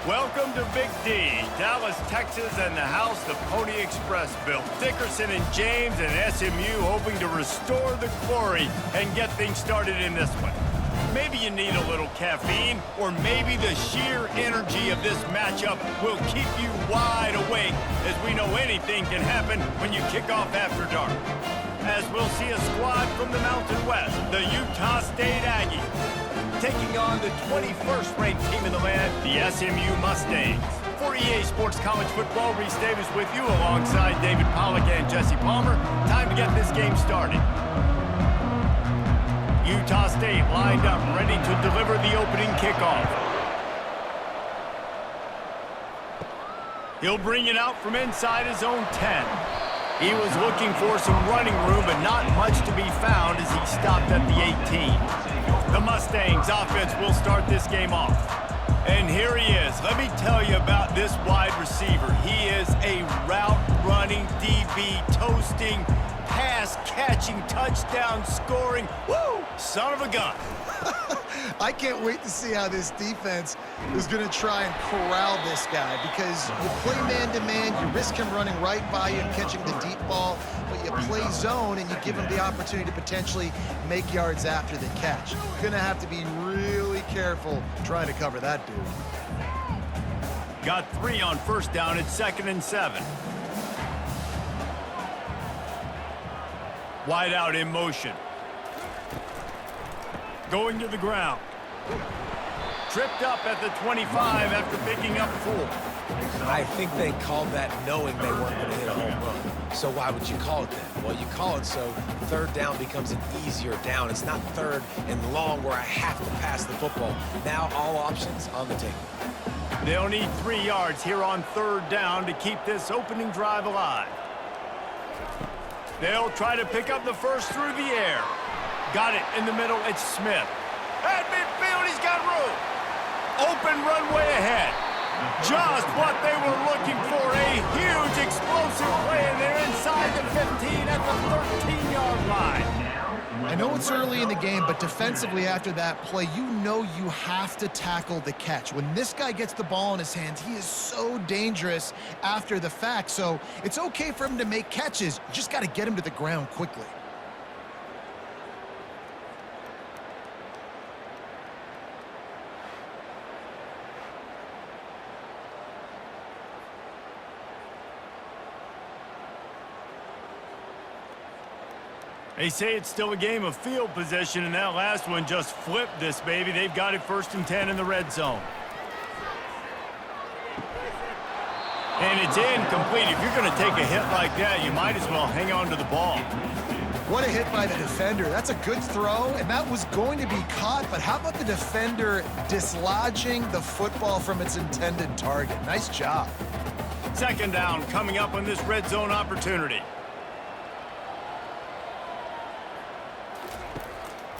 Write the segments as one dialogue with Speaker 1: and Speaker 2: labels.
Speaker 1: Welcome to Big D, Dallas, Texas, and the house the Pony Express built. Dickerson and James and SMU hoping to restore the glory and get things started in this one. Maybe you need a little caffeine, or maybe the sheer energy of this matchup will keep you wide awake, as we know anything can happen when you kick off after dark. As we'll see a squad from the Mountain West, the Utah State Aggies, taking on the 21st ranked team in the land, the SMU Mustangs. For EA Sports College Football, Reese Davis with you alongside David Pollack and Jesse Palmer. Time to get this game started. Utah State lined up, ready to deliver the opening kickoff. He'll bring it out from inside his own 10. He was looking for some running room, but not much to be found as he stopped at the 18. The Mustangs offense will start this game off. And here he is. Let me tell you about this wide receiver. He is a route-running DB, toasting, pass-catching, touchdown-scoring, woo, son of a gun.
Speaker 2: I can't wait to see how this defense is going to try and corral this guy, because you play man-to-man, you risk him running right by you and catching the deep ball, but you play zone and you give him the opportunity to potentially make yards after the catch. You're going to have to be really careful trying to cover that dude.
Speaker 1: Got 3 on first down at 2nd and 7. Wide out in motion. Going to the ground. Tripped up at the 25 after picking up 4.
Speaker 3: I think they called that knowing they weren't going to hit a home run. So why would you call it that? Well, you call it so third down becomes an easier down. It's not third and long where I have to pass the football. Now all options on the table.
Speaker 1: They'll need 3 yards here on third down to keep this opening drive alive. They'll try to pick up the first through the air. Got it in the middle, it's Smith. At midfield, he's got room. Open runway ahead. Just what they were looking for, a huge explosive play, and they're inside the 15 at the 13-yard line.
Speaker 2: I know it's early in the game, but defensively after that play, you know you have to tackle the catch. When this guy gets the ball in his hands, he is so dangerous after the fact. So it's okay for him to make catches. You just got to get him to the ground quickly.
Speaker 1: They say it's still a game of field position, and that last one just flipped this baby. They've got it 1st and 10 in the red zone. And it's incomplete. If you're going to take a hit like that, you might as well hang on to the ball.
Speaker 2: What a hit by the defender. That's a good throw, and that was going to be caught, but how about the defender dislodging the football from its intended target? Nice job.
Speaker 1: 2nd down coming up on this red zone opportunity.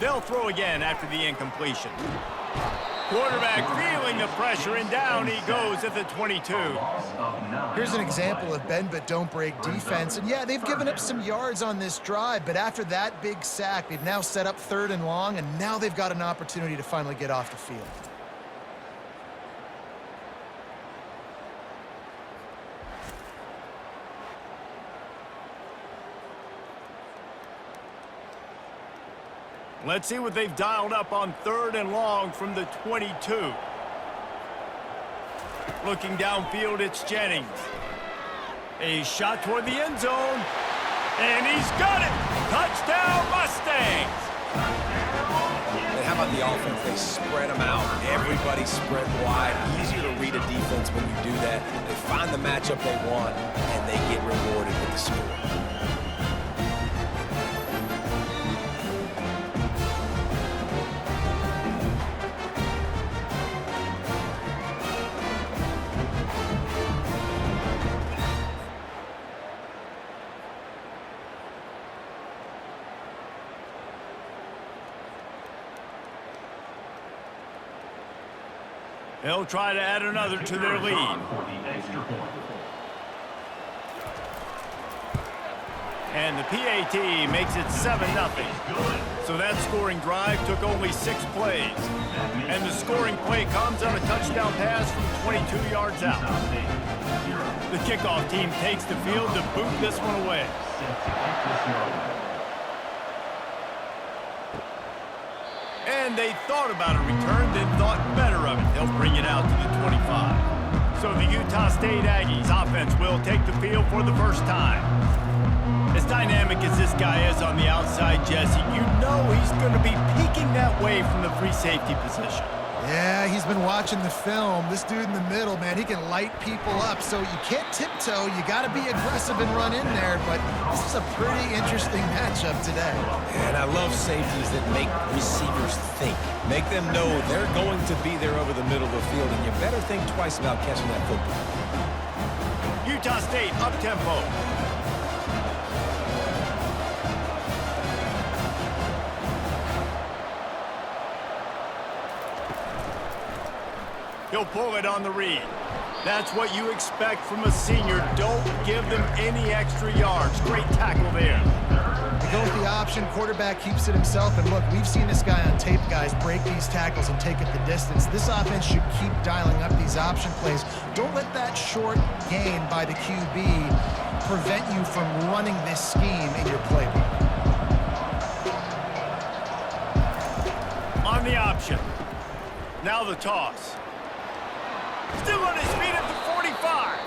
Speaker 1: They'll throw again after the incompletion. Quarterback feeling the pressure, and down he goes at the 22.
Speaker 2: Here's an example of bend but don't break defense. And yeah, they've given up some yards on this drive, but after that big sack, they've now set up 3rd and long, and now they've got an opportunity to finally get off the field.
Speaker 1: Let's see what they've dialed up on 3rd and long from the 22. Looking downfield, it's Jennings. A shot toward the end zone, and he's got it! Touchdown, Mustangs!
Speaker 3: And how about the offense? They spread them out. Everybody spread wide. Easier to read a defense when you do that. They find the matchup they want, and they get rewarded with the score.
Speaker 1: They'll try to add another to their lead. And the PAT makes it 7-0. So So that scoring drive took only 6 plays. And the scoring play comes on a touchdown pass from 22 yards out. The kickoff team takes the field to boot this one away. And they thought about a return, then thought better of it. They'll bring it out to the 25. So the Utah State Aggies offense will take the field for the first time. As dynamic as this guy is on the outside, Jesse, you know he's going to be peeking that way from the free safety position.
Speaker 2: Yeah, he's been watching the film. This dude in the middle, man, he can light people up. So you can't tiptoe. You got to be aggressive and run in there. But this is a pretty interesting matchup today.
Speaker 3: And I love safeties that make receivers think. Make them know they're going to be there over the middle of the field, and you better think twice about catching that football.
Speaker 1: Utah State up-tempo. He'll pull it on the read. That's what you expect from a senior. Don't give them any extra yards. Great tackle there.
Speaker 2: They go with the option. Quarterback keeps it himself. And look, we've seen this guy on tape, guys, break these tackles and take it the distance. This offense should keep dialing up these option plays. Don't let that short gain by the QB prevent you from running this scheme in your playbook.
Speaker 1: On the option. Now the toss. Still on his feet at the 45.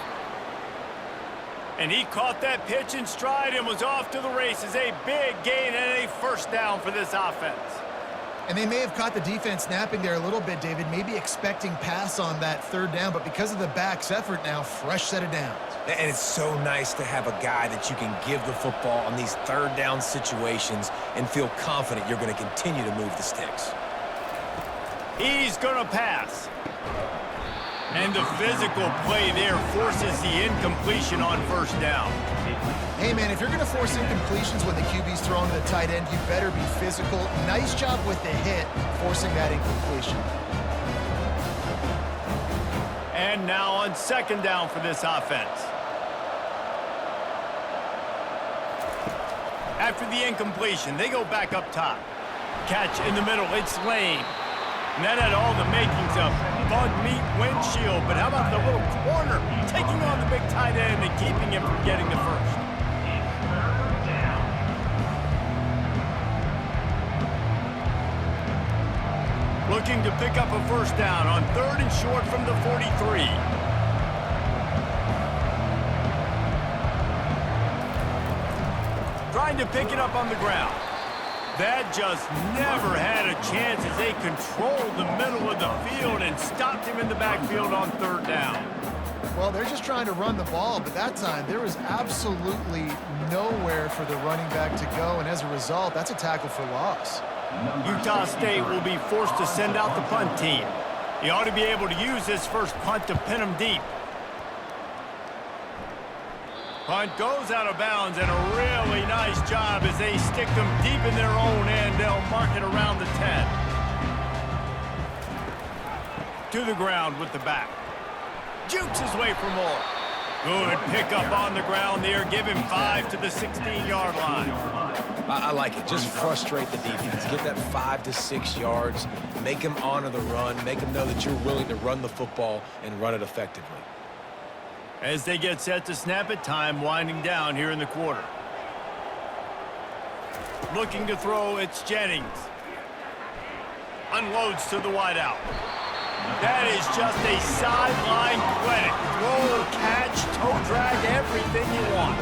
Speaker 1: And he caught that pitch in stride and was off to the races. A big gain and a first down for this offense.
Speaker 2: And they may have caught the defense snapping there a little bit, David, maybe expecting pass on that third down, but because of the back's effort now, fresh set of downs.
Speaker 3: And it's so nice to have a guy that you can give the football on these third down situations and feel confident you're going to continue to move the sticks.
Speaker 1: He's going to pass. And the physical play there forces the incompletion on first down.
Speaker 2: Hey, man, if you're going to force incompletions when the QB's throwing to the tight end, you better be physical. Nice job with the hit, forcing that incompletion.
Speaker 1: And now on second down for this offense. After the incompletion, they go back up top. Catch in the middle, it's Lane. And that had all the makings of bug meat windshield, but how about the little corner taking on the big tight end and keeping him from getting the first? Looking to pick up a first down on third and short from the 43. Trying to pick it up on the ground. That just never had a chance as they controlled the middle of the field and stopped him in the backfield on third down.
Speaker 2: Well, they're just trying to run the ball, but that time there was absolutely nowhere for the running back to go, and as a result, that's a tackle for loss.
Speaker 1: Utah State will be forced to send out the punt team. He ought to be able to use this first punt to pin him deep. Punt goes out of bounds, and a really nice job as they stick them deep in their own end. They'll mark it around the 10. To the ground with the back. Jukes his way for more. Good pickup on the ground there. Give him 5 to the 16-yard line.
Speaker 3: I like it. Just frustrate the defense. Get that 5 to 6 yards. Make them honor the run. Make them know that you're willing to run the football and run it effectively.
Speaker 1: As they get set to snap it, time winding down here in the quarter. Looking to throw, it's Jennings. Unloads to the wideout. That is just a sideline clinic. Throw, catch, toe drag, everything you want.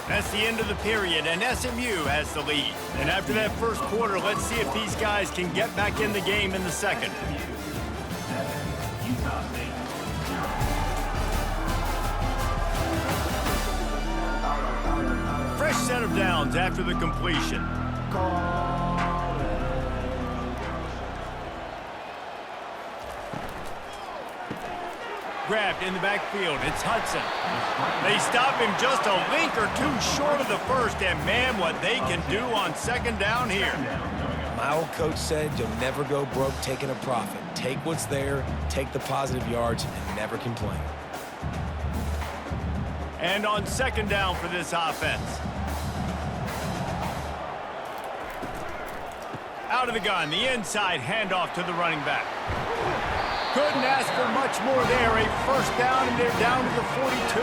Speaker 1: That's the end of the period, and SMU has the lead. And after that first quarter, let's see if these guys can get back in the game in the second. Fresh set of downs after the completion. Grabbed in the backfield. It's Hudson. They stop him just a link or two short of the first, and man, what they can do on second down here.
Speaker 3: My old coach said you'll never go broke taking a profit. Take what's there, take the positive yards, and never complain.
Speaker 1: And on second down for this offense. Out of the gun, the inside handoff to the running back. Couldn't ask for much more there. A first down, and they're down to the 42.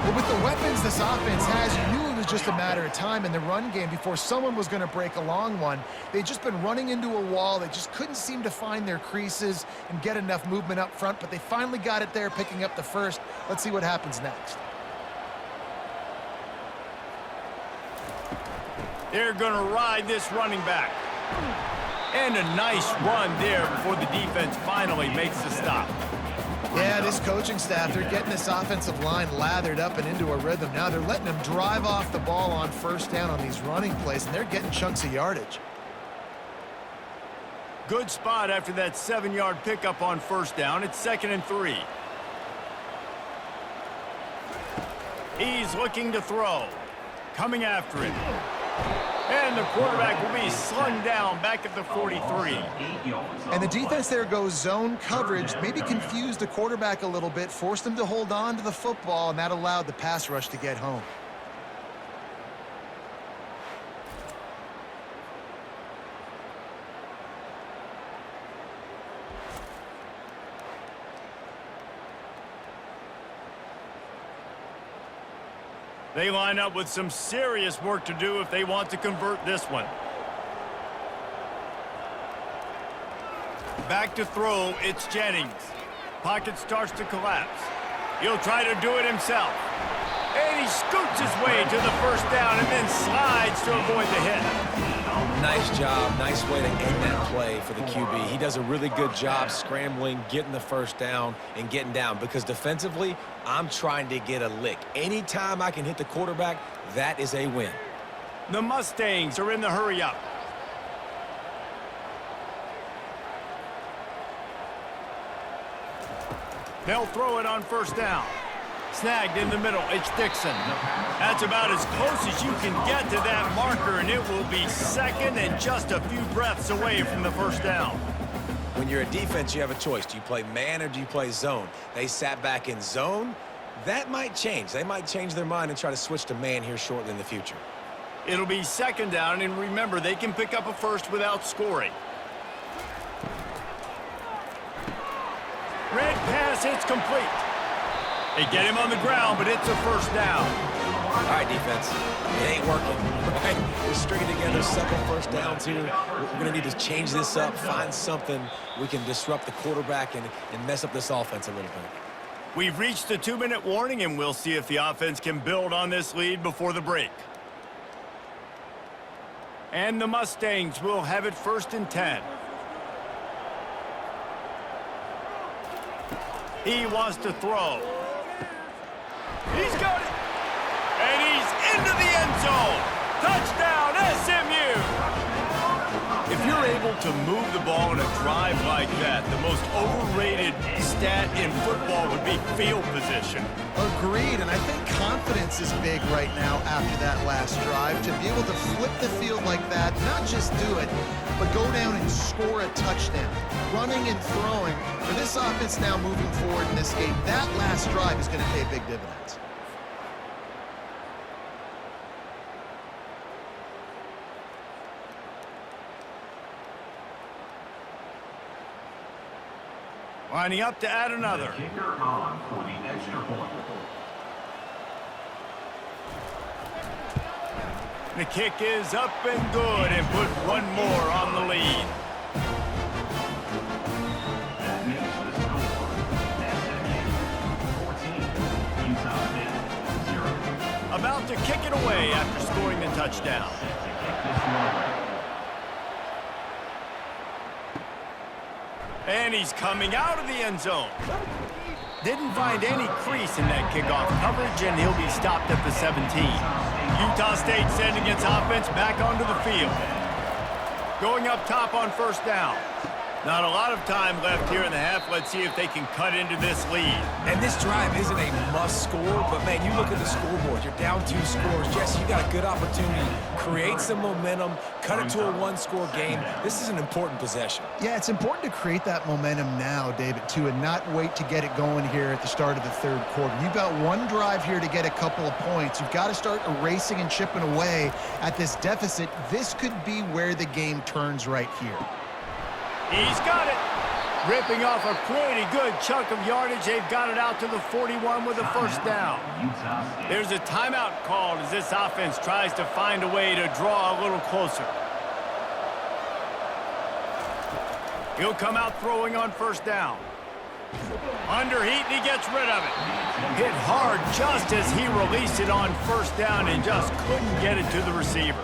Speaker 2: Well, with the weapons this offense has, you knew it was just a matter of time in the run game before someone was going to break a long one. They'd just been running into a wall. They just couldn't seem to find their creases and get enough movement up front, but they finally got it there, picking up the first. Let's see what happens next.
Speaker 1: They're going to ride this running back. And a nice run there before the defense finally makes the stop.
Speaker 2: Yeah, this coaching staff, they're getting this offensive line lathered up and into a rhythm. Now they're letting them drive off the ball on first down on these running plays, and they're getting chunks of yardage.
Speaker 1: Good spot after that 7-yard pickup on first down. It's 2nd and 3. He's looking to throw. Coming after it. And the quarterback will be slung down back at the 43.
Speaker 2: And the defense there goes zone coverage, maybe confused the quarterback a little bit, forced him to hold on to the football, and that allowed the pass rush to get home.
Speaker 1: They line up with some serious work to do if they want to convert this one. Back to throw, it's Jennings. Pocket starts to collapse. He'll try to do it himself. And he scoots his way to the first down and then slides to avoid the hit.
Speaker 3: Nice job. Nice way to end that play for the QB. He does a really good job scrambling, getting the first down, and getting down. Because defensively, I'm trying to get a lick. Anytime I can hit the quarterback, that is a win.
Speaker 1: The Mustangs are in the hurry up. They'll throw it on first down. Snagged in the middle, it's Dixon. That's about as close as you can get to that marker, and it will be second and just a few breaths away from the first down.
Speaker 3: When you're a defense, you have a choice. Do you play man or do you play zone? They sat back in zone. That might change. They might change their mind and try to switch to man here shortly in the future.
Speaker 1: It'll be second down, and remember, they can pick up a first without scoring. Red pass, it's complete. They get him on the ground, but it's a first down.
Speaker 3: All right, defense. It ain't working. Right? We're stringing together several first downs here. We're going to need to change this up, find something we can disrupt the quarterback and mess up this offense a little bit.
Speaker 1: We've reached the 2-minute warning, and we'll see if the offense can build on this lead before the break. And the Mustangs will have it 1st and 10. He wants to throw. He's got it. And he's into the end zone. Touchdown, SMU. If you're able to move the ball in a drive like that, the most overrated stat in football would be field position.
Speaker 2: Agreed, and I think confidence is big right now after that last drive. To be able to flip the field like that, not just do it, but go down and score a touchdown. Running and throwing. For this offense now moving forward in this game, that last drive is going to pay big dividends.
Speaker 1: Lining up to add another.
Speaker 4: Kicker on for the extra point.
Speaker 1: The kick is up and good, and put one more on the lead.
Speaker 4: That makes the score. SMU 14, Utah 0.
Speaker 1: About to kick it away after scoring the touchdown. And he's coming out of the end zone. Didn't find any crease in that kickoff coverage, and he'll be stopped at the 17. Utah State sending its offense back onto the field. Going up top on first down. Not a lot of time left here in the half. Let's see if they can cut into this lead.
Speaker 3: And this drive isn't a must score, but man, you look at the scoreboard. You're down 2 scores. Jesse, you got a good opportunity. Create some momentum, cut it to a 1-score game. This is an important possession.
Speaker 2: Yeah, it's important to create that momentum now, David, too, and not wait to get it going here at the start of the third quarter. You've got one drive here to get a couple of points. You've got to start erasing and chipping away at this deficit. This could be where the game turns right here.
Speaker 1: He's got it. Ripping off a pretty good chunk of yardage. They've got it out to the 41 with a first down. There's a timeout called as this offense tries to find a way to draw a little closer. He'll come out throwing on first down. Under heat, and he gets rid of it. Hit hard just as he released it on first down and just couldn't get it to the receiver.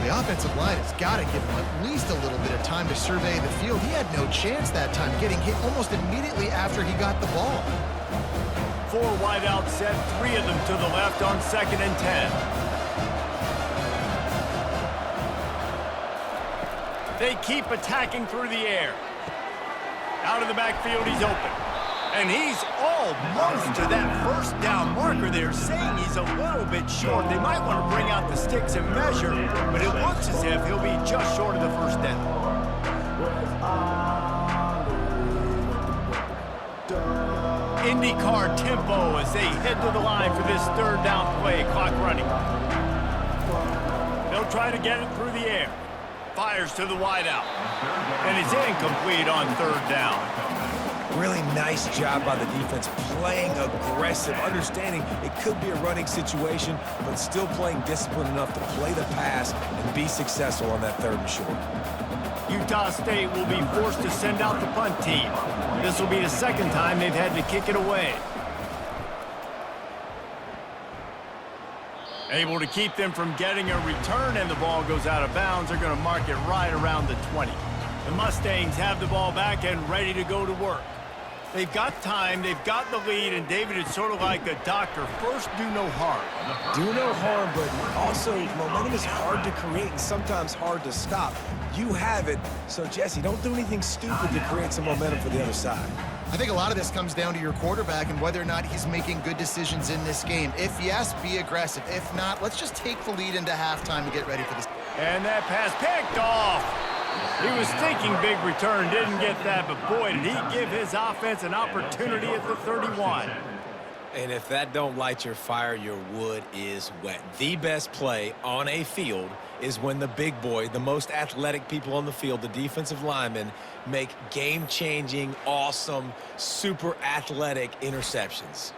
Speaker 2: The offensive line has got to give him at least a little bit of time to survey the field. He had no chance that time, getting hit almost immediately after he got the ball.
Speaker 1: 4 wideouts set, 3 of them to the left on 2nd and 10. They keep attacking through the air. Out of the backfield, he's open. And he's almost to that first down marker there, saying he's a little bit short. They might want to bring out the sticks and measure, but it looks as if he'll be just short of the first down. IndyCar tempo as they head to the line for this 3rd down play, clock running. They'll try to get it through the air. Fires to the wideout. And it's incomplete on 3rd down.
Speaker 3: Really nice job by the defense, playing aggressive, understanding it could be a running situation, but still playing disciplined enough to play the pass and be successful on that 3rd and short.
Speaker 1: Utah State will be forced to send out the punt team. This will be the 2nd time they've had to kick it away. Able to keep them from getting a return, and the ball goes out of bounds. They're going to mark it right around the 20. The Mustangs have the ball back and ready to go to work. They've got time, they've got the lead, and David, it's sort of like a doctor. First, do no harm.
Speaker 3: Do no harm, but also momentum is hard to create and sometimes hard to stop. You have it, so Jesse, don't do anything stupid to create some momentum for the other side.
Speaker 2: I think a lot of this comes down to your quarterback and whether or not he's making good decisions in this game. If yes, be aggressive. If not, let's just take the lead into halftime and get ready for this.
Speaker 1: And that pass picked off. He was thinking big return, didn't get that, but boy, did he give his offense an opportunity at the 31.
Speaker 3: And if that don't light your fire, your wood is wet. The best play on a field is when the big boy, the most athletic people on the field, the defensive linemen, make game-changing, awesome, super athletic interceptions.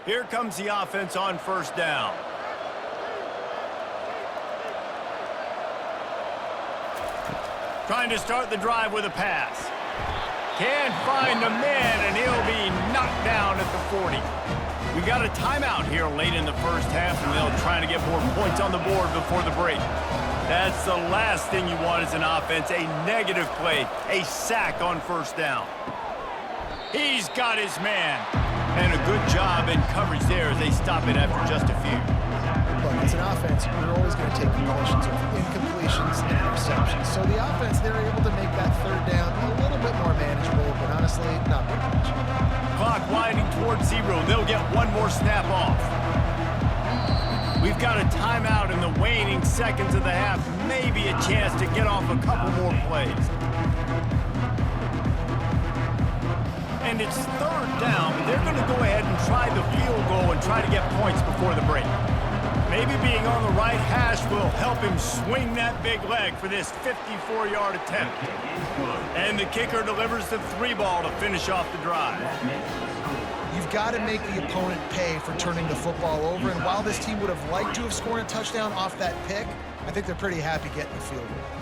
Speaker 1: Here comes the offense on first down. Trying to start the drive with a pass. Can't find the man, and he'll be knocked down at the 40. We got a timeout here late in the first half, and they'll try to get more points on the board before the break. That's the last thing you want as an offense, a negative play, a sack on first down. He's got his man, and a good job in coverage there as they stop it after just a few.
Speaker 2: Look, as an offense, you're always going to take completions over incompletions and interceptions. So the offense, they're able to make that 3rd down a little bit more manageable, but honestly, not very much.
Speaker 1: Clock winding towards 0. They'll get one more snap off. We've got a timeout in the waning seconds of the half. Maybe a chance to get off a couple more plays. And it's 3rd down, but they're going to go ahead and try the field goal and try to get points before the break. Maybe being on the right hash will help him swing that big leg for this 54-yard attempt. And the kicker delivers the 3 ball to finish off the drive.
Speaker 2: You've got to make the opponent pay for turning the football over, and while this team would have liked to have scored a touchdown off that pick, I think they're pretty happy getting the field goal.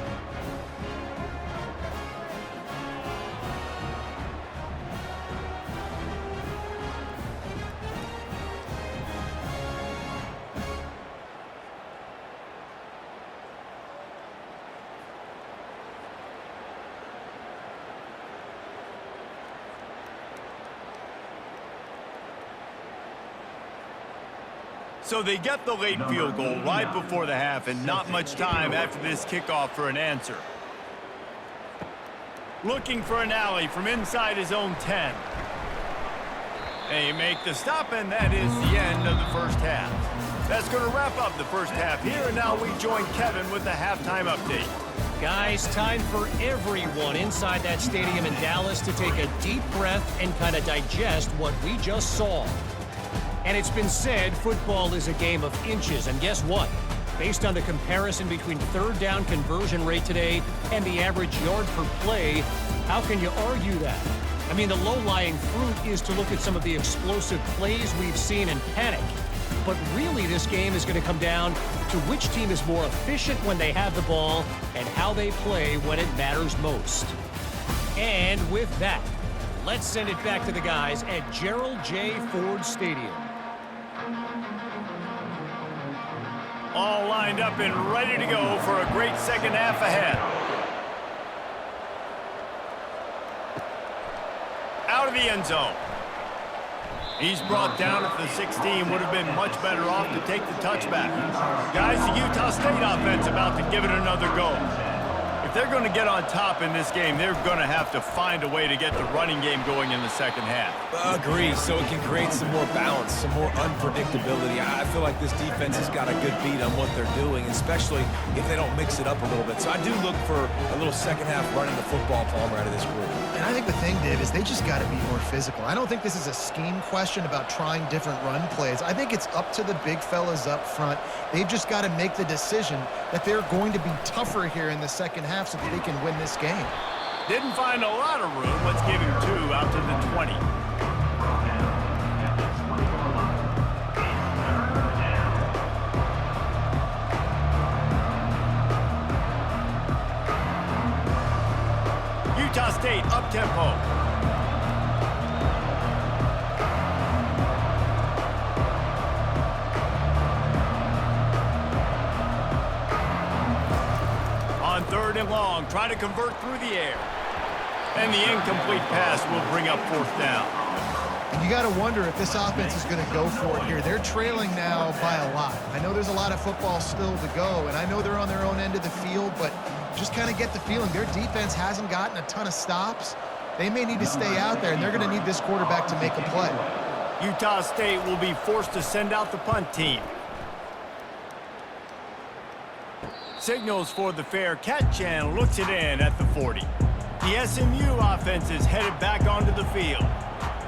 Speaker 1: So they get the late field goal right before the half and not much time after this kickoff for an answer. Looking for an alley from inside his own 10. They make the stop, and that is the end of the first half. That's going to wrap up the first half here, and now we join Kevin with the halftime update.
Speaker 5: Guys, time for everyone inside that stadium in Dallas to take a deep breath and kind of digest what we just saw. And it's been said football is a game of inches, and guess what? Based on the comparison between third down conversion rate today and the average yard per play, how can you argue that? I mean, the low-lying fruit is to look at some of the explosive plays we've seen and panic. But really, this game is going to come down to which team is more efficient when they have the ball and how they play when it matters most. And with that, let's send it back to the guys at Gerald J. Ford Stadium.
Speaker 1: All lined up and ready to go for a great second half ahead. Out of the end zone. He's brought down at the 16. Would have been much better off to take the touchback. Guys, the Utah State offense about to give it another go. If they're going to get on top in this game, they're going to have to find a way to get the running game going in the second half.
Speaker 3: Agree, so it can create some more balance, some more unpredictability. I feel like this defense has got a good beat on what they're doing, especially if they don't mix it up a little bit. So I do look for a little second half running the football, Palmer, out of this group.
Speaker 2: And I think the thing, Dave, is they just got to be more physical. I don't think this is a scheme question about trying different run plays. I think it's up to the big fellas up front. They've just got to make the decision that they're going to be tougher here in the second half so that they can win this game.
Speaker 1: Didn't find a lot of room. Let's give him 2 out to the 20. Utah State up-tempo. On third and long, try to convert through the air. And the incomplete pass will bring up fourth down.
Speaker 2: And you got to wonder if this offense is going to go for it here. They're trailing now by a lot. I know there's a lot of football still to go, and I know they're on their own end of the field, but just kind of get the feeling their defense hasn't gotten a ton of stops. They may need to stay out there, and they're going to need this quarterback to make a play.
Speaker 1: Utah State will be forced to send out the punt team. Signals for the fair catch and looks it in at the 40. The SMU offense is headed back onto the field.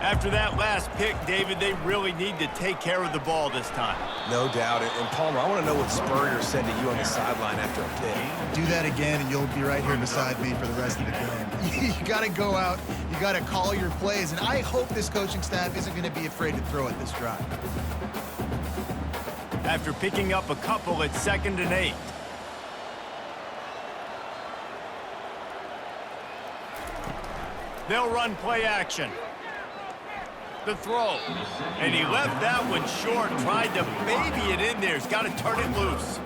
Speaker 1: After that last pick, David, they really need to take care of the ball this time.
Speaker 3: No doubt. And Palmer, I want to know what Spurrier said to you on the sideline after a pick.
Speaker 2: Do that again, and you'll be right here beside me for the rest of the game. You got to go out. You got to call your plays, and I hope this coaching staff isn't going to be afraid to throw it this drive.
Speaker 1: After picking up a couple at 2nd and 8. They'll run play action. The throw. And he left that one short. Tried to baby it in there. He's got to turn it loose.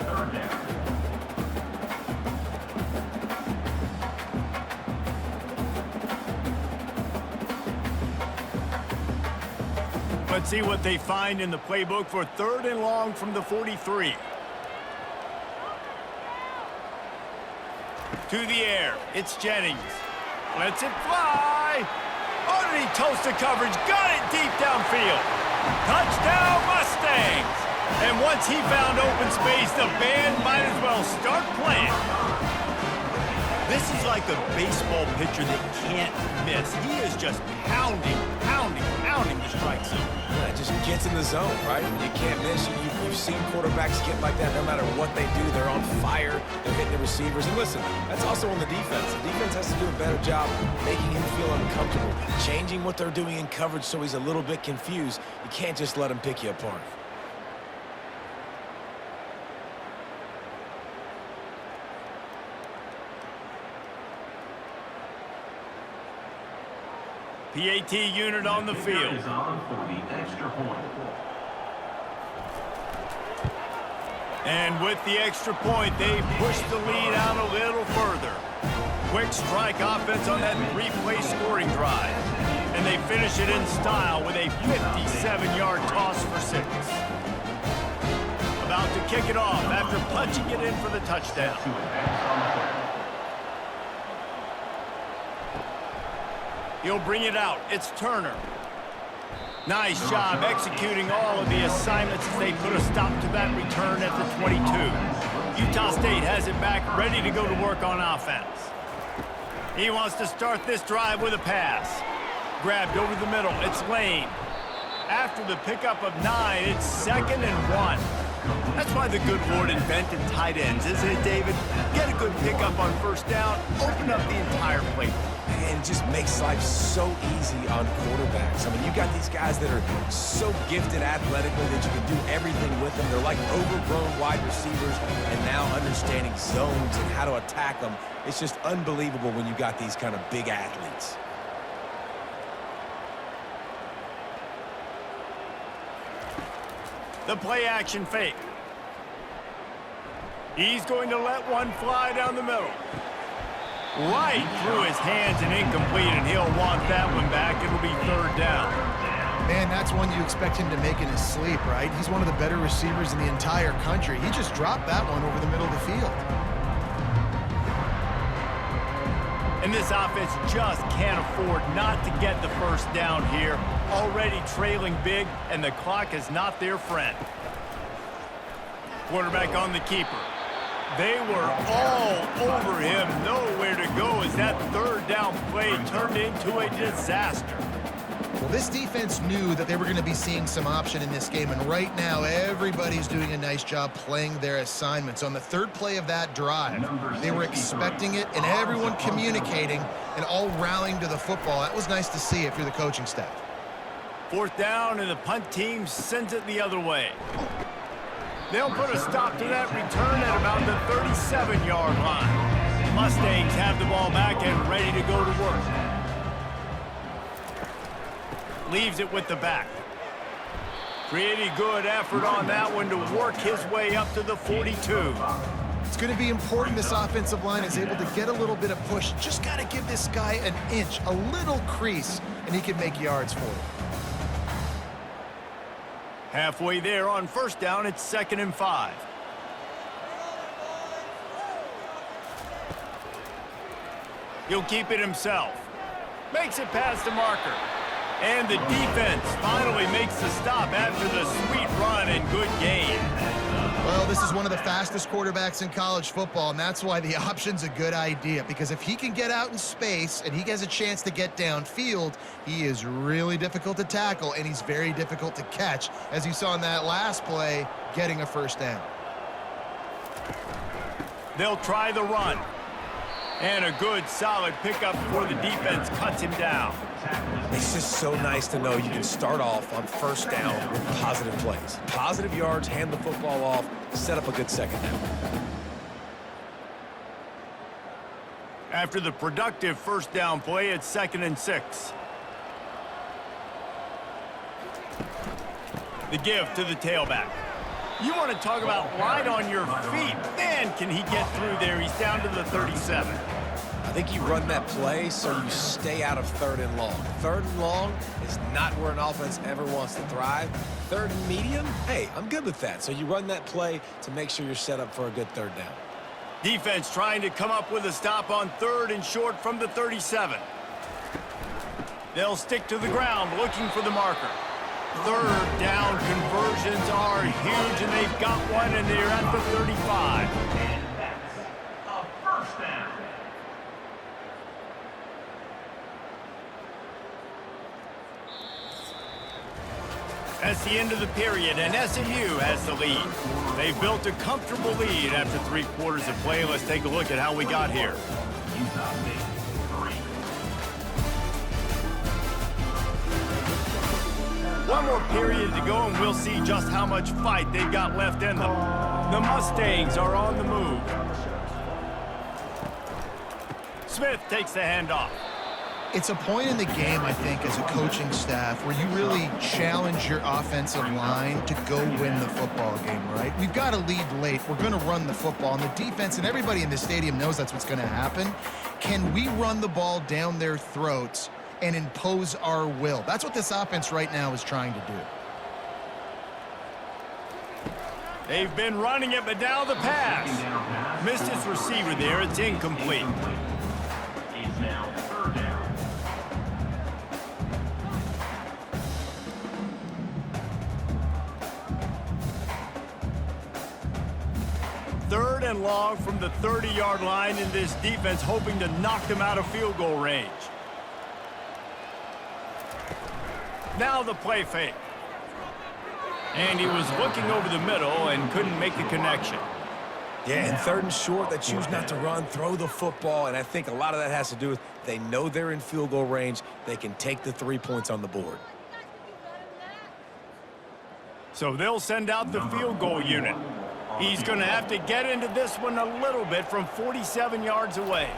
Speaker 1: Let's see what they find in the playbook for 3rd and long from the 43. To the air. It's Jennings. Lets it fly. Underneath toast the coverage. Got it deep downfield. Touchdown Mustangs. And once he found open space, the band might as well start playing. This is like a baseball pitcher that can't miss. He is just pounding the strike zone.
Speaker 3: Yeah, it just gets in the zone, right? You can't miss. You've seen quarterbacks get like that no matter what they do. They're on fire. They're hitting the receivers. And listen, that's also on the defense. The defense has to do a better job making him feel uncomfortable, changing what they're doing in coverage so he's a little bit confused. You can't just let him pick you apart.
Speaker 1: PAT unit on the field.
Speaker 4: Is on for the extra point.
Speaker 1: And with the extra point, they push the lead out a little further. Quick strike offense on that 3-play scoring drive. And they finish it in style with a 57-yard toss for 6. kick it off after punching it in for the touchdown.
Speaker 4: To advance on the third.
Speaker 1: He'll bring it out. It's Turner. Nice job executing all of the assignments as they put a stop to that return at the 22. Utah State has it back, ready to go to work on offense. He wants to start this drive with a pass. Grabbed over the middle. It's Lane. After the pickup of 9, it's 2nd and 1. That's why the good Lord invented tight ends, isn't it, David? Get a good pickup on first down, open up the entire plate.
Speaker 3: And it just makes life so easy on quarterbacks. I mean, you got these guys that are so gifted athletically that you can do everything with them. They're like overgrown wide receivers, and now understanding zones and how to attack them. It's just unbelievable when you got these kind of big athletes.
Speaker 1: The play-action fake. He's going to let one fly down the middle. Right through his hands and incomplete, and he'll want that one back. It'll be 3rd down.
Speaker 2: Man, that's one you expect him to make in his sleep, right? He's one of the better receivers in the entire country. He just dropped that one over the middle of the field.
Speaker 1: And this offense just can't afford not to get the first down here. Already trailing big, and the clock is not their friend. Quarterback on the keeper. They were all over him, nowhere to go as that 3rd down play turned into a disaster.
Speaker 2: Well, this defense knew that they were going to be seeing some option in this game, and right now everybody's doing a nice job playing their assignments. On the 3rd play of that drive, they were expecting it, and everyone communicating and all rallying to the football. That was nice to see if you're the coaching staff.
Speaker 1: 4th down, and the punt team sends it the other way. They'll put a stop to that return at about the 37-yard line. Mustangs have the ball back and ready to go to work. Leaves it with the back. Pretty good effort on that one to work his way up to the 42.
Speaker 2: It's going to be important this offensive line is able to get a little bit of push. Just got to give this guy an inch, a little crease, and he can make yards for it.
Speaker 1: Halfway there on 1st down, it's 2nd and 5. He'll keep it himself. Makes it past the marker. And the defense finally makes the stop after the sweet run and good game.
Speaker 2: Well, this is one of the fastest quarterbacks in college football, and that's why the option's a good idea, because if he can get out in space and he has a chance to get downfield, he is really difficult to tackle, and he's very difficult to catch, as you saw in that last play, getting a 1st down.
Speaker 1: They'll try the run. And a good, solid pickup before the defense cuts him down.
Speaker 3: It's just so nice to know you can start off on 1st down with positive plays. Positive yards, hand the football off, set up a good 2nd down.
Speaker 1: After the productive 1st down play, it's 2nd and 6. The give to the tailback. You want to talk about light on your feet. Man, can he get through there. He's down to the 37.
Speaker 3: I think you run that play so you stay out of 3rd and long. 3rd and long is not where an offense ever wants to thrive. 3rd and medium, hey, I'm good with that. So you run that play to make sure you're set up for a good 3rd down.
Speaker 1: Defense trying to come up with a stop on 3rd and short from the 37. They'll stick to the ground looking for the marker. 3rd down conversions are huge, and they've got one, and they're at the 35.
Speaker 4: And that's a 1st down.
Speaker 1: That's the end of the period, and SMU has the lead. They've built a comfortable lead after 3 quarters of play. Let's take a look at how we got here.
Speaker 4: Utah State 3.
Speaker 1: One more period to go, and we'll see just how much fight they've got left in them. The Mustangs are on the move. Smith takes the handoff.
Speaker 2: It's a point in the game, I think, as a coaching staff where you really challenge your offensive line to go win the football game, right? We've got to lead late. We're going to run the football, and the defense and everybody in the stadium knows that's what's going to happen. Can we run the ball down their throats and impose our will? That's what this offense right now is trying to do.
Speaker 1: They've been running it, but now the pass. Missed his receiver there. It's incomplete.
Speaker 4: It's now third down.
Speaker 1: Third and long from the 30-yard line, in this defense hoping to knock them out of field goal range. Now the play fake. And he was looking over the middle and couldn't make the connection.
Speaker 3: Yeah, and third and short, they choose not to run, throw the football, and I think a lot of that has to do with they know they're in field goal range. They can take the 3 points on the board.
Speaker 1: So they'll send out the field goal unit. He's going to have to get into this one a little bit from 47 yards away.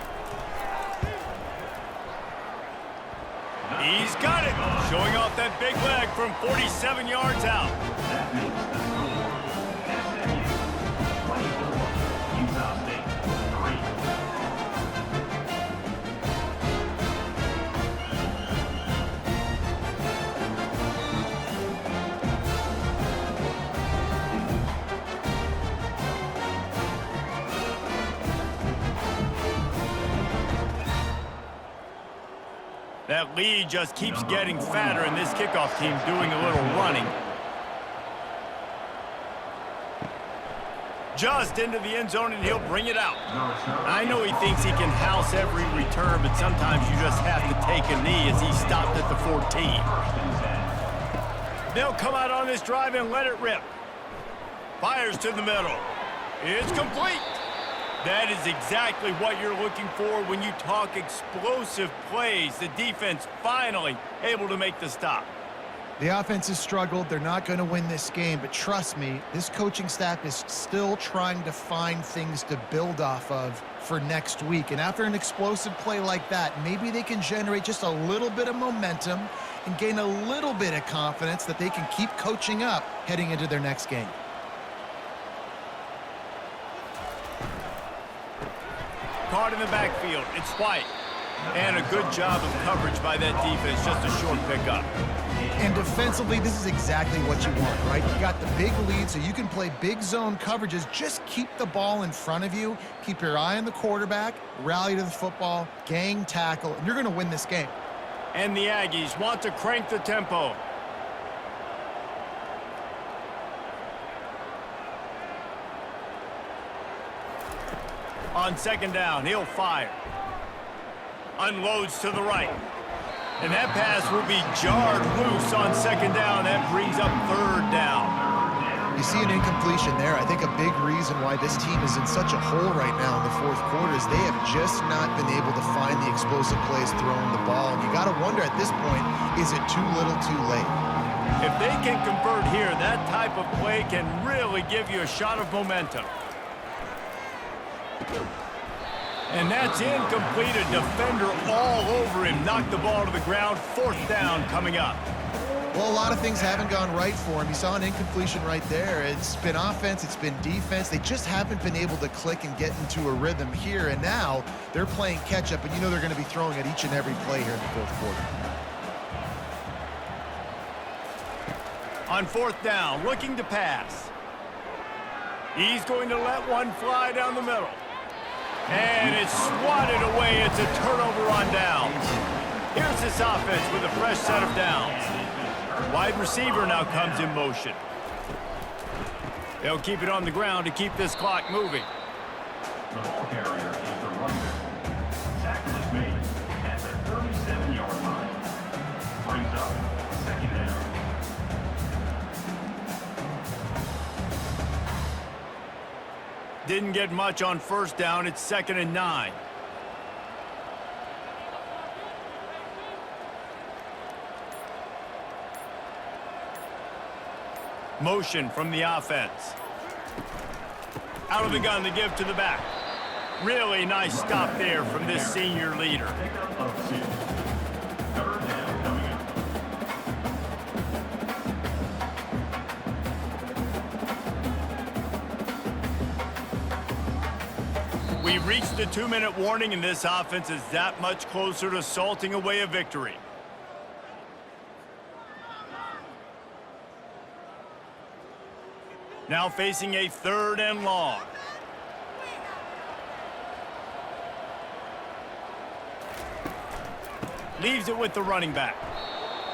Speaker 1: He's got it, showing off that big leg from 47 yards out.
Speaker 4: That makes the score SMU 24, Utah State 3.
Speaker 1: That lead just keeps getting fatter, and this kickoff team doing a little running. Just into the end zone, and he'll bring it out. I know he thinks he can house every return, but sometimes you just have to take a knee as he stopped at the 14. They'll come out on this drive and let it rip. Fires to the middle. It's complete. That is exactly what you're looking for when you talk explosive plays. The defense finally able to make the stop.
Speaker 2: The offense has struggled. They're not going to win this game, but trust me, this coaching staff is still trying to find things to build off of for next week. And after an explosive play like that, maybe they can generate just a little bit of momentum and gain a little bit of confidence that they can keep coaching up heading into their next game.
Speaker 1: Caught in the backfield. It's White. And a good job of coverage by that defense. Just a short pickup.
Speaker 2: And defensively, this is exactly what you want, right? You got the big lead, so you can play big zone coverages. Just keep the ball in front of you. Keep your eye on the quarterback. Rally to the football. Gang tackle. And you're going to win this game.
Speaker 1: And the Aggies want to crank the tempo. On second down, he'll fire. Unloads to the right. And that pass will be jarred loose on second down. That brings up third down.
Speaker 2: You see an incompletion there. I think a big reason why this team is in such a hole right now in the fourth quarter is they have just not been able to find the explosive plays throwing the ball. And you got to wonder at this point, is it too little too late?
Speaker 1: If they can convert here, that type of play can really give you a shot of momentum. And that's incomplete. A defender all over him. Knocked the ball to the ground. Fourth down coming up.
Speaker 2: Well, a lot of things haven't gone right for him. You saw an incompletion right there. It's been offense, it's been defense. They just haven't been able to click and get into a rhythm here. And now they're playing catch-up, and you know they're going to be throwing at each and every play here in the fourth quarter.
Speaker 1: On fourth down, looking to pass. He's going to let one fly down the middle. And it's swatted away. It's a turnover on downs. Here's this offense with a fresh set of downs. Wide receiver now comes in motion. They'll keep it on the ground to keep this clock moving.
Speaker 4: The ball carrier is the runner. Tackle is made at the 37-yard line. Brings up second down.
Speaker 1: Didn't get much on first down. It's 2nd and 9. Motion from the offense. Out of the gun to give to the back. Really nice stop there from this senior leader.
Speaker 4: Pickup of 2. Third down coming up.
Speaker 1: We've reached the 2-minute warning, and this offense is that much closer to salting away a victory. Now facing a 3rd and long. Leaves it with the running back.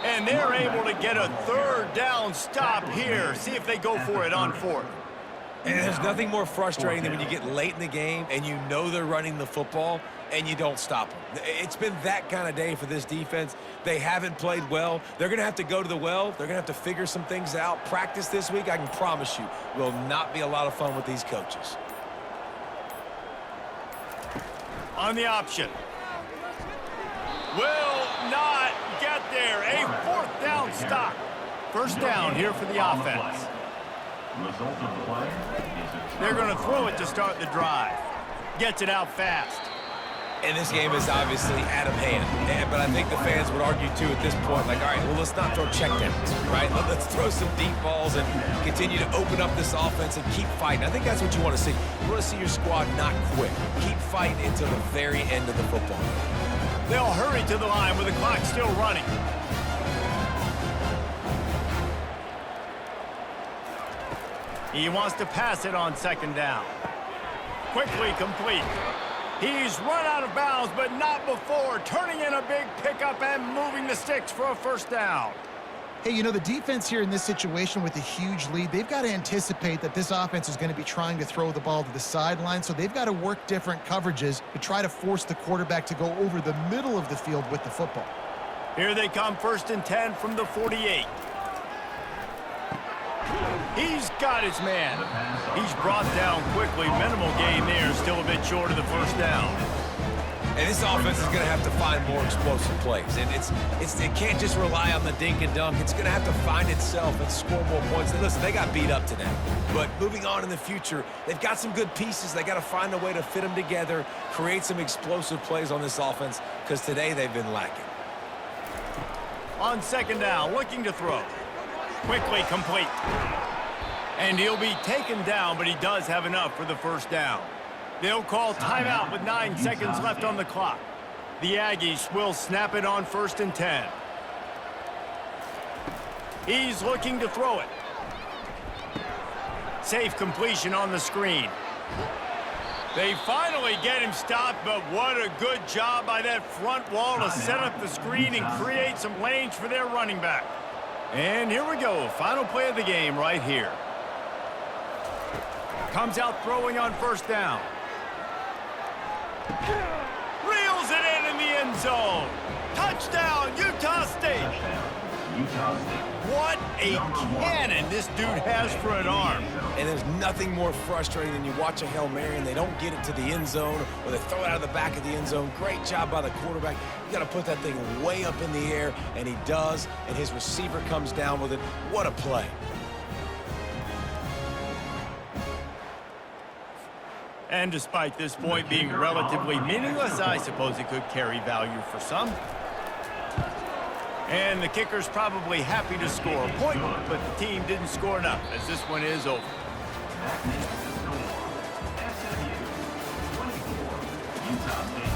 Speaker 1: And they're able to get a 3rd down stop here. See if they go for it on 4th.
Speaker 3: And there's nothing more frustrating than when you get late in the game and you know they're running the football and you don't stop them. It's been that kind of day for this defense. They haven't played well. They're going to have to go to the well. They're going to have to figure some things out. Practice this week, I can promise you, will not be a lot of fun with these coaches.
Speaker 1: On the option. Will not get there. A 4th down stop. 1st down here for the offense.
Speaker 4: Result of the play is a
Speaker 1: They're going to throw it to start the drive. Gets it out fast.
Speaker 3: And this game is obviously out of hand. But I think the fans would argue, too, at this point, like, all right, well, let's not throw checkdowns, right? Let's throw some deep balls and continue to open up this offense and keep fighting. I think that's what you want to see. You want to see your squad not quit. Keep fighting until the very end of the football game.
Speaker 1: They'll hurry to the line with the clock still running. He wants to pass it on 2nd down. Quickly complete. He's run out of bounds, but not before turning in a big pickup and moving the sticks for a 1st down.
Speaker 2: Hey, you know, the defense here in this situation with a huge lead, they've got to anticipate that this offense is going to be trying to throw the ball to the sideline, so they've got to work different coverages to try to force the quarterback to go over the middle of the field with the football.
Speaker 1: Here they come, 1st and 10 from the 48. He's got his man. He's brought down quickly. Minimal gain there, still a bit short of the 1st down.
Speaker 3: And this offense is going to have to find more explosive plays. And it can't just rely on the dink and dunk. It's going to have to find itself and score more points. And listen, they got beat up today. But moving on in the future, they've got some good pieces. They got to find a way to fit them together, create some explosive plays on this offense, because today they've been lacking.
Speaker 1: On 2nd down, looking to throw. Quickly complete. And he'll be taken down, but he does have enough for the 1st down. They'll call timeout with 9 seconds left on the clock. The Aggies will snap it on 1st and 10. He's looking to throw it. Safe completion on the screen. They finally get him stopped, but what a good job by that front wall to set up the screen and create some lanes for their running back. And here we go, final play of the game right here. Comes out throwing on 1st down. Reels it in the end zone. Touchdown, Utah State. What a cannon this dude has for an arm.
Speaker 3: And there's nothing more frustrating than you watch a Hail Mary and they don't get it to the end zone, or they throw it out of the back of the end zone. Great job by the quarterback. You got to put that thing way up in the air, and he does, and his receiver comes down with it. What a play.
Speaker 1: And despite this point being relatively meaningless, I suppose it could carry value for some. And the kicker's probably happy to score a point, but the team didn't score enough as this one is over.
Speaker 4: SMU 24, Utah State.